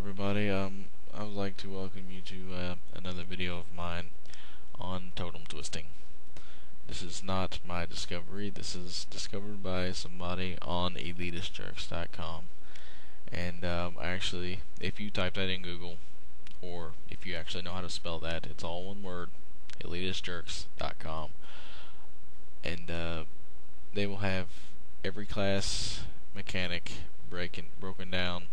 everybody. I would like to welcome you to another video of mine on Totem Twisting. This is not my discovery. This is discovered by somebody on elitistjerks.com. And actually, if you type that in Google, or if you actually know how to spell that, it's all one word, elitistjerks.com. And they will have every class mechanic broken down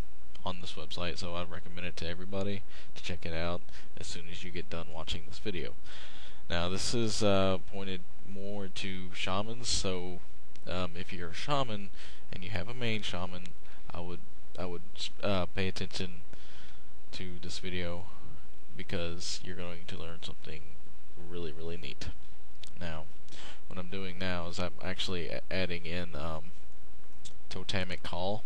on this website, so I'd recommend it to everybody to check it out as soon as you get done watching this video. Now, this is pointed more to shamans, so if you're a shaman and you have a main shaman, I would pay attention to this video, because you're going to learn something really neat. Now, what I'm doing now is I'm actually adding in Totemic Call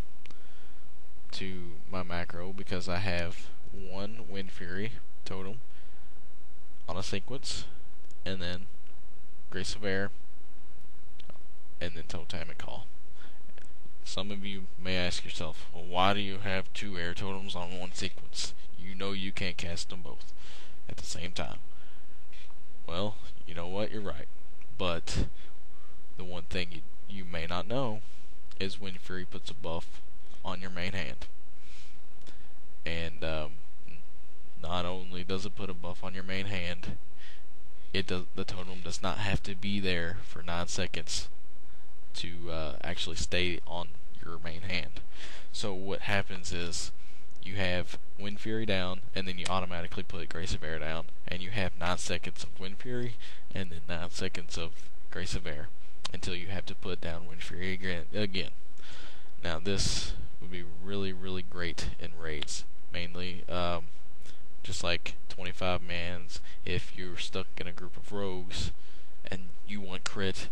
to my macro, because I have one Wind Fury totem on a sequence, and then Grace of Air, and then Totemic Call. Some of you may ask yourself, well, why do you have two air totems on one sequence? You know you can't cast them both at the same time. Well, you know what, you're right. But the one thing you may not know is Wind Fury puts a buff on your main hand. And not only does it put a buff on your main hand, the totem does not have to be there for 9 seconds to actually stay on your main hand. So what happens is you have Wind Fury down, and then you automatically put Grace of Air down, and you have 9 seconds of Wind Fury, and then 9 seconds of Grace of Air, until you have to put down Wind Fury again. Now, this would be really great in raids, mainly just like 25 mans if you're stuck in a group of rogues and you want crit,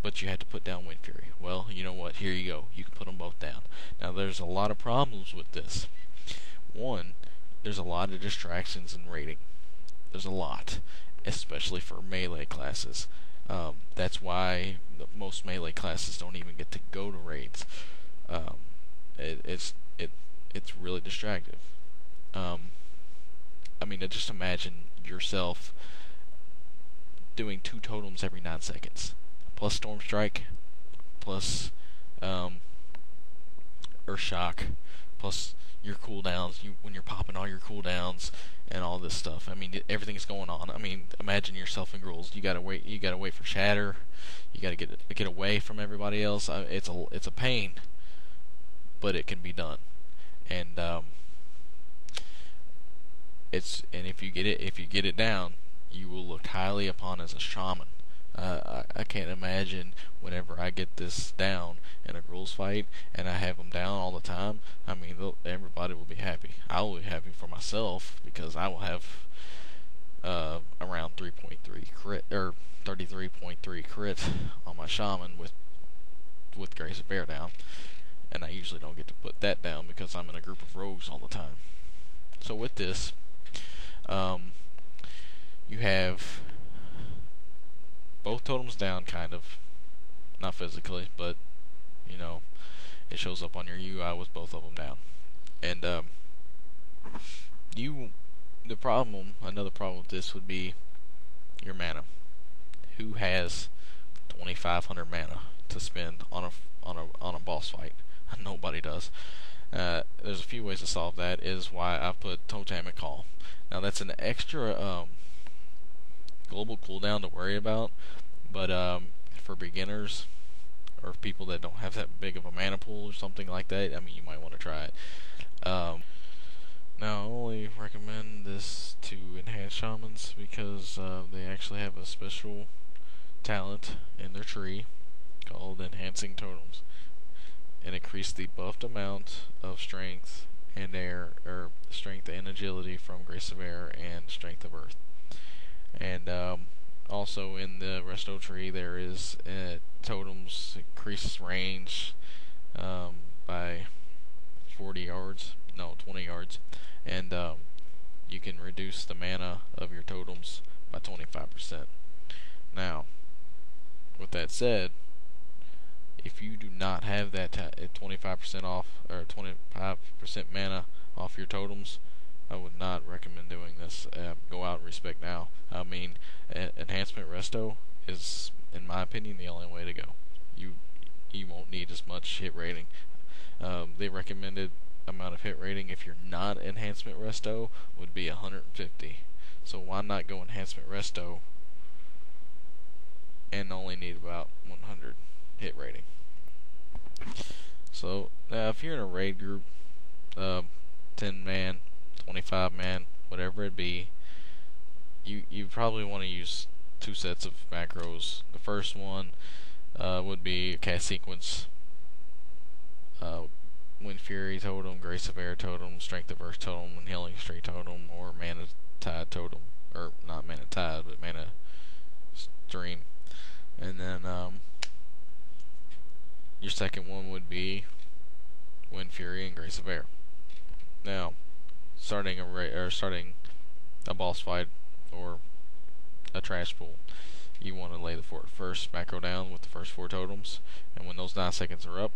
but you had to put down Wind Fury. Well, you know what, here you go, you can put them both down. Now, there's a lot of problems with this. One, there's a lot of distractions in raiding. There's a lot, especially for melee classes. That's why most melee classes don't even get to go to raids. It's really distractive. I mean, just imagine yourself doing 2 totems every 9 seconds, plus Storm Strike, plus Earth Shock, plus your cooldowns. When you're popping all your cooldowns and all this stuff. I mean, everything's going on. I mean, imagine yourself in Gruels. You gotta wait for Shatter. You gotta get away from everybody else. It's a pain, but it can be done. And if you get it down, you will look highly upon as a shaman. I can't imagine whenever I get this down in a Gruels fight and I have them down all the time. I mean, everybody will be happy. I will be happy for myself, because I will have around 3.3 crit, or 33.3 crit on my shaman with Grace of Air down, and I usually don't get to put that down because I'm in a group of rogues all the time. So with this, you have both totems down, kind of, not physically, but you know, it shows up on your UI with both of them down. And another problem with this would be your mana. Who has 2,500 mana to spend on a boss fight? Nobody does. There's a few ways to solve that. Is why I put Totemic Call. Now, that's an extra global cooldown to worry about, but for beginners or people that don't have that big of a mana pool or something like that, I mean, you might want to try it. Now, I only recommend this to enhanced shamans because they actually have a special talent in their tree called Enhancing Totems, and increase the buffed amount of strength and air, or strength and agility from Grace of Air and Strength of Earth. And also in the resto tree there is totems increases range by 20 yards, and you can reduce the mana of your totems by 25%. Now, with that said, if you do not have that 25% off, or 25% mana off your totems, I would not recommend doing this. Go out and respec now. I mean, enhancement resto is, in my opinion, the only way to go. You won't need as much hit rating. The recommended amount of hit rating if you're not enhancement resto would be 150. So why not go enhancement resto and only need about 100 hit rating? So if you're in a raid group, 10 man, 25 man, whatever it be, you probably want to use 2 sets of macros. The first one would be a cast sequence, Wind Fury totem, Grace of Air totem, Strength of Earth totem, and Healing Street totem, or Mana Tide totem, or not Mana Tide, but Mana Stream. And then your second one would be Wind Fury and Grace of Air. Now, starting a boss fight or a trash pool, you want to lay the first macro down with the first 4 totems, and when those 9 seconds are up,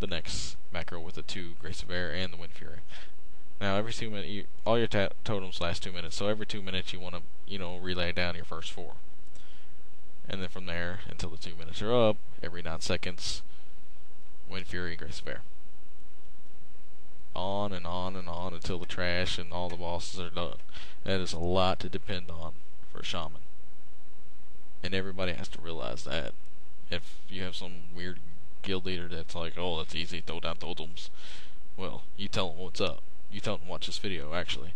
the next macro with the 2 Grace of Air and the Wind Fury. Now, every 2 minutes, all your totems last 2 minutes, so every 2 minutes you want to, relay down your first 4. And then from there, until the 2 minutes are up, every 9 seconds, Wind Fury and Grace of Air. On and on and on until the trash and all the bosses are done. That is a lot to depend on for a shaman. And everybody has to realize that. If you have some weird guild leader that's like, oh, that's easy, throw down totems, well, you tell them what's up. You tell them to watch this video, actually.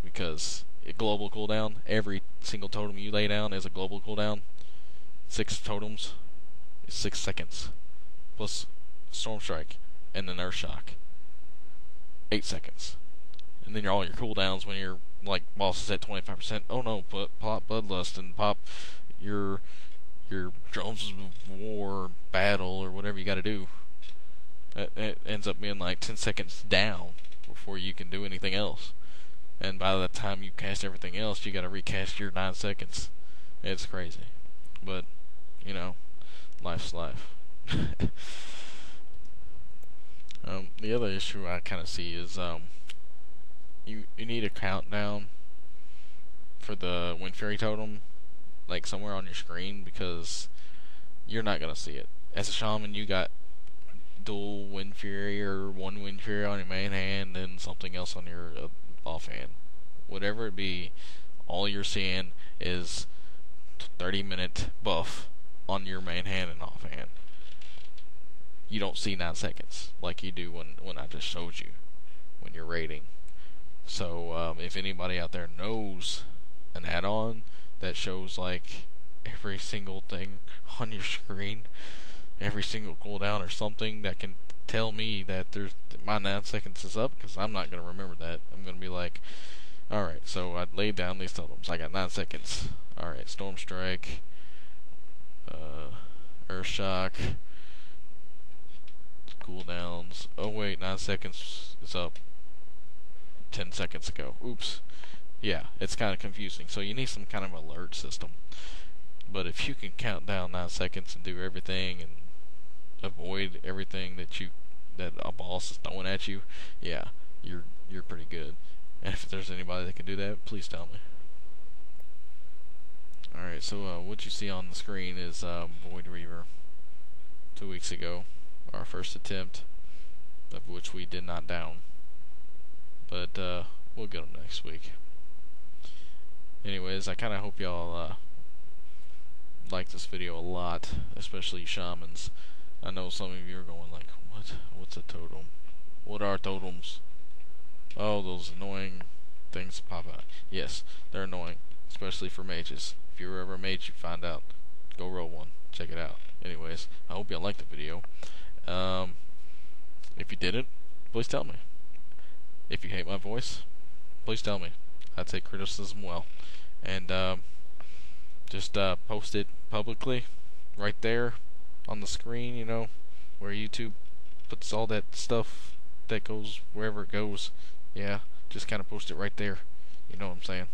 Because a global cooldown, every single totem you lay down is a global cooldown. 6 totems is 6 seconds. Plus Storm Strike and then Earth Shock. 8 seconds. And then all your cooldowns when you're like bosses at 25%. Oh no, pop Bloodlust and pop your Drums of War battle or whatever you gotta do. It ends up being like 10 seconds down before you can do anything else. And by the time you cast everything else, you gotta recast your 9 seconds. It's crazy. But, life's life. The other issue I kind of see is you need a countdown for the Wind Fury totem, like somewhere on your screen, because you're not gonna see it. As a shaman, you got dual Wind Fury or 1 Wind Fury on your main hand and something else on your offhand. Whatever it be, all you're seeing is 30-minute buff on your main hand and offhand. You don't see 9 seconds like you do when I just showed you when you're raiding. So if anybody out there knows an add-on that shows like every single thing on your screen, every single cooldown or something that can tell me that my 9 seconds is up, because I'm not going to remember that. I'm going to be like, alright, so I laid down these totems, I got 9 seconds. Alright, Storm Strike, Earth Shock, cooldowns. Oh wait, 9 seconds is up 10 seconds ago. Oops. Yeah, it's kind of confusing. So you need some kind of alert system. But if you can count down 9 seconds and do everything and avoid everything that a boss is throwing at you, yeah, you're pretty good. And if there's anybody that can do that, please tell me. Alright, so what you see on the screen is Void Reaver. 2 weeks ago, our first attempt, of which we did not down. But we'll get them next week. Anyways, I kind of hope y'all like this video a lot, especially you shamans. I know some of you are going like, what's a totem? What are totems? Oh, those annoying things pop out. Yes, they're annoying, especially for mages. If you're ever a mage, you find out. Go roll one. Check it out. Anyways, I hope y'all liked the video. If you didn't, please tell me. If you hate my voice, please tell me. I take criticism well. And just post it publicly right there on the screen, where YouTube puts all that stuff that goes wherever it goes. Yeah, just kind of post it right there. You know what I'm saying?